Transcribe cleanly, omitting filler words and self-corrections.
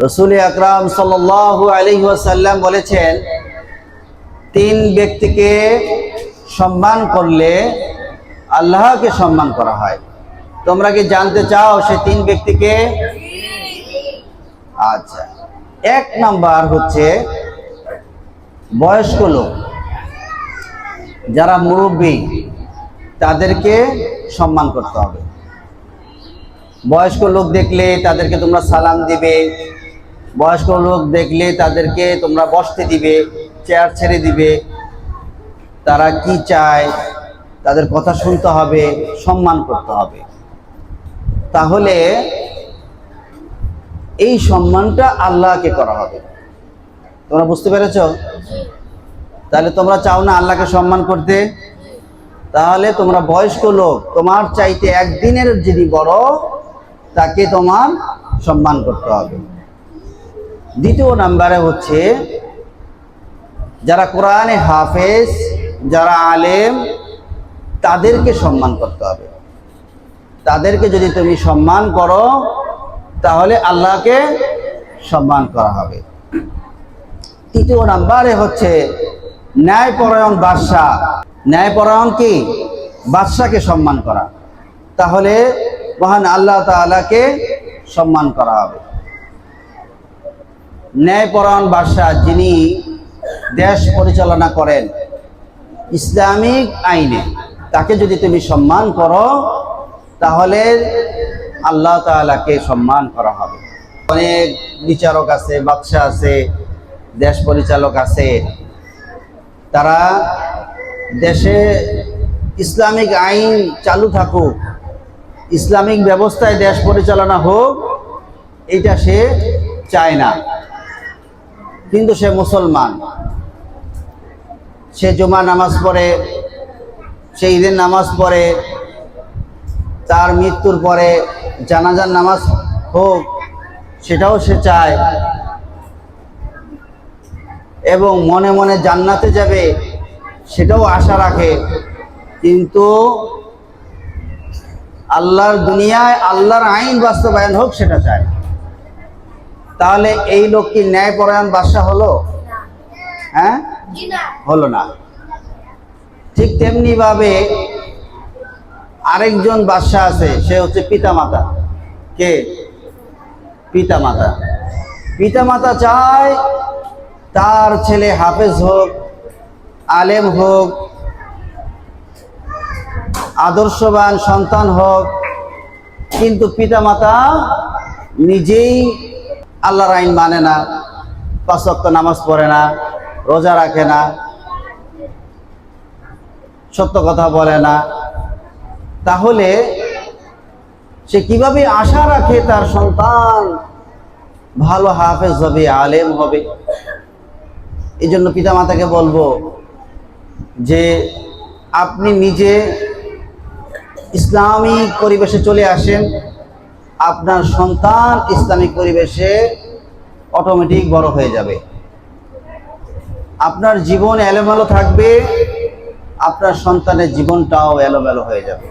রাসূল আকরাম সাল্লাল্লাহু আলাইহি ওয়াসাল্লাম বলেছেন, তিন ব্যক্তিকে সম্মান করলে আল্লাহকে সম্মান করা হয়। তোমরা কি জানতে চাও সে তিন ব্যক্তিকে? আচ্ছা, এক নাম্বার হচ্ছে বয়স্ক লোক, যারা মুরব্বী, তাদেরকে সম্মান করতে হবে। বয়স্ক লোক দেখলে তাদেরকে তোমরা সালাম দিবে, বয়স্ক লোক দেখলে তাদেরকে তোমরা বসতে দিবে, চেয়ার ছেড়ে দিবে। তারা কি চায় তাদের কথা শুনতে হবে, সম্মান করতে হবে। তাহলে এই সম্মানটা আল্লাহকে করা হবে। তোমরা বুঝতে পেরেছ? তাহলে তোমরা চাও না আল্লাহকে সম্মান করতে? তাহলে তোমরা বয়স্ক লোক, তোমার চাইতে একদিনের যিনি বড়, তাকে তোমার সম্মান করতে হবে। দ্বিতীয় নাম্বারে হচ্ছে যারা কোরআনে হাফেজ, যারা আলেম, তাদেরকে সম্মান করতে হবে। তাদেরকে যদি তুমি সম্মান করো তাহলে আল্লাহকে সম্মান করা হবে। তৃতীয় নাম্বারে হচ্ছে ন্যায়পরায়ণ বাদশাহ। ন্যায়পরায়ণ কি? বাদশাকে সম্মান করা। তাহলে মহান আল্লাহ তাআলাকে সম্মান করা হবে। ন্যায়পরায়ণ বাদশাহ যিনি দেশ পরিচালনা করেন ইসলামিক আইনে, তাকে যদি তুমি সম্মান করো তাহলে আল্লাহ তাআলাকে সম্মান করা হবে। অনেক বিচারক আছে, বাদশাহ আছে, দেশ পরিচালক আছে, তারা দেশে ইসলামিক আইন চালু থাকুক, ইসলামিক ব্যবস্থায় দেশ পরিচালনা হোক, এটা সে চায় না। কিন্তু সে মুসলমান, সে জুমা নামাজ পড়ে, সে ঈদের নামাজ পড়ে, তার মৃত্যুর পরে জানাজার নামাজ হোক, সেটাও সে চায়, এবং মনে মনে জান্নাতে যাবে সেটাও আশা রাখে। কিন্তু আল্লাহর দুনিয়ায় আল্লাহর আইন বাস্তবায়ন হোক সেটা চায়। তাহলে এই লোক কি ন্যায়পরায়ণ বাদশা হলো? হ্যাঁ, হলো না। ঠিক তেমনি ভাবে আরেকজন বাদশা আছে, সে হচ্ছে পিতামাতা। কে? পিতামাতা। পিতামাতা চায় তার ছেলে হাফেজ হোক, আলেম হোক, আদর্শবান সন্তান হোক, কিন্তু পিতামাতা নিজেই আল্লাহর আইন মানে না, ৫ ওয়াক্ত নামাজ পড়ে না, রোজা রাখে না, সত্য কথা বলে না। তাহলে সে কিভাবে আশা রাখে তার সন্তান ভালো হাফেজ হবে, আলেম হবে? এই জন্য পিতামাতাকে বলবো যে আপনি নিজে ইসলামিক পরিবেশে চলে আসেন, আপনার সন্তান ইসলামিক পরিবেশে অটোমেটিক বড় হয়ে যাবে। আপনার জীবন এলোমেলো থাকবে, আপনার সন্তানের জীবনটাও এলোমেলো হয়ে যাবে।